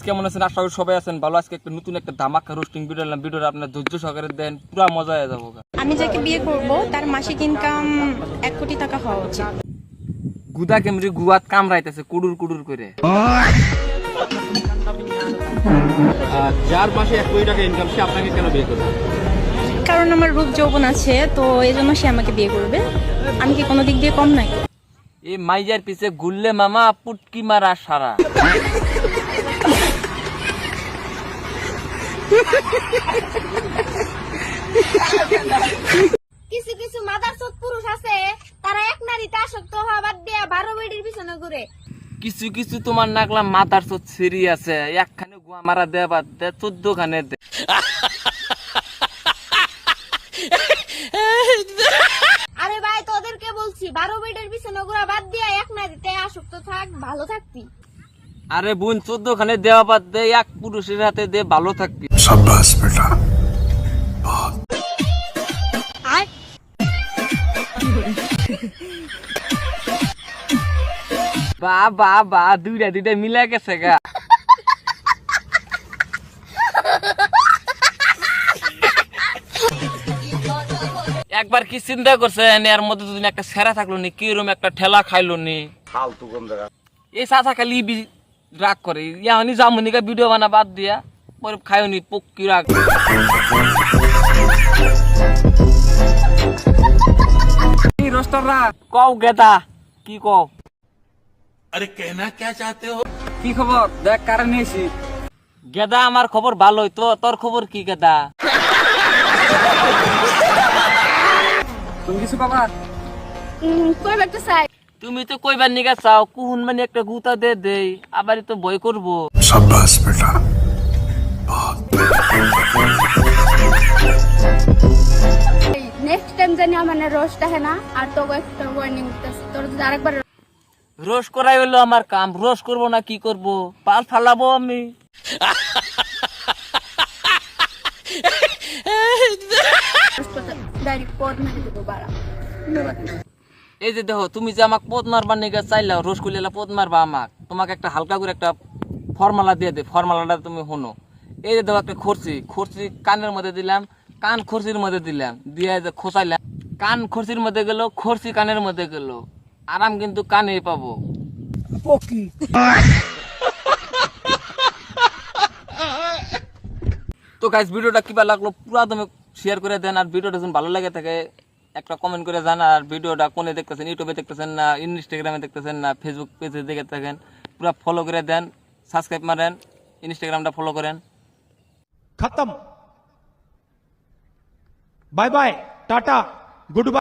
কেমন আছেন? আশা করি সবাই আছেন ভালো। আজকে একটা নতুন একটা ধামাকা রোস্টিং ভিডিও এলাম। ভিডিওটা আপনার ধৈর্য সহকারে দেন, পুরো মজা হয়ে যাবো। আমি যাকে বিয়ে করব তার মাসিক ইনকাম 1 কোটি টাকা হওয়া উচিত। গুদা কেমরি গুয়াত কামড়াইতেছে কুডুর কুডুর করে। যার মাসে 1 কোটি টাকা ইনকাম সে আপনাকে কেন বিয়ে করবে? কারণ আমার রূপ যৌবন আছে, তো এই জন্য সে আমাকে বিয়ে করবে। আমি কি কোনো দিক দিয়ে কম নাই? এই মাইজার পিছে ঘুরলে মামা পুটকি মারা সারা। কিছু কিছু মাদারচোদ পুরুষ আছে, তারা এক নারীতে আসক্ত হওয়া বাদ দিয়ে 12 বেডির পিছনে ঘুরে। কিছু কিছু তোমার নাকলা মাথার চোদ সিরি আছে, একখানে গুয়া মারা দেয়া বাদ দে 14 খানে দে। আরে ভাই, তোদেরকে বলছি 12 বেডির পিছনে ঘুরা বাদ দিয়ে এক নারীতে আসক্ত থাক, ভালো থাকবি। আরে বোন 14 খানে দেওয়া বাদ দে, এক পুরুষের হাতে দে, ভালো থাকবি। शाबाश बेटा। বা বা বা দুইটা দুইটা মিলা গেছে গা। একবার কি চিন্তা করছেন এর মধ্যে দুদিন একটা সেরা থাকলো নি, কিরম একটা ঠেলা খাইলো নি। ফালতু গন্ধরা। এই চাচা খালি রাগ করে ইয়ানি জামুনিকা ভিডিও বানা বাদ দিয়া পরে খায়নি পক্কি রাগ। এই রোস্টাররা কও গেদা কি কও? अरे कहना क्या चाहते हो? কি খবর দেখ কারণ এসি। গেদা আমার খবর ভালোই তো, তোর খবর কি গেদা? তুমি কিছু বাবা কই একটা চাই। তুমি তো কইবার নিগা চাও কুহুন মানে একটা গুতা দে দেই, আবারই তো ভয় করবো। शाबाश बेटा। নেক্সট টাইম জানি আমার রোস্ট হয় না, আর তোকে একটা ওয়ার্নিং দিতেছি, তোর যদি আরেকবার রোজ করাই হলো আমার কাম, রোজ করবো না কি করব, পাল ফালাবো আমি। ডাইরেক্ট পদ মেরে দেবো বাড়া। এই যে দেখো তুমি যে আমাকে পদ মারবার নিগা চাইলাও, রোজ করলে পদ মারবা আমাক, তোমাকে একটা হালকা করে একটা ফর্মুলা দিয়ে দে, ফর্মুলাটা তুমি শোনো। এই যে দেখো একটা খরচি, খরচি কানের মধ্যে দিলাম, কান খরচির মধ্যে দিলাম, দিয়ে যে খোঁচাইলাম, কান খরচির মধ্যে গেল, খরচি কানের মধ্যে গেল, আরাম কিন্তু কানে পাবো। তো গাইস ভিডিওটা কিবা লাগলো পুরো তুমি শেয়ার করে দেন, আর ভিডিওটা যদি ভালো লাগে থাকে একটা কমেন্ট করে জানা। আর ভিডিওটা কোনে দেখতেছেন, ইউটিউবে দেখতেছেন না ইনস্টাগ্রামে দেখতেছেন না ফেসবুক পেজে দেখে থাকেন, পুরো ফলো করে দেন, সাবস্ক্রাইব মারেন, ইনস্টাগ্রামটা ফলো করেন। खत्म। Bye bye, tata, good bye.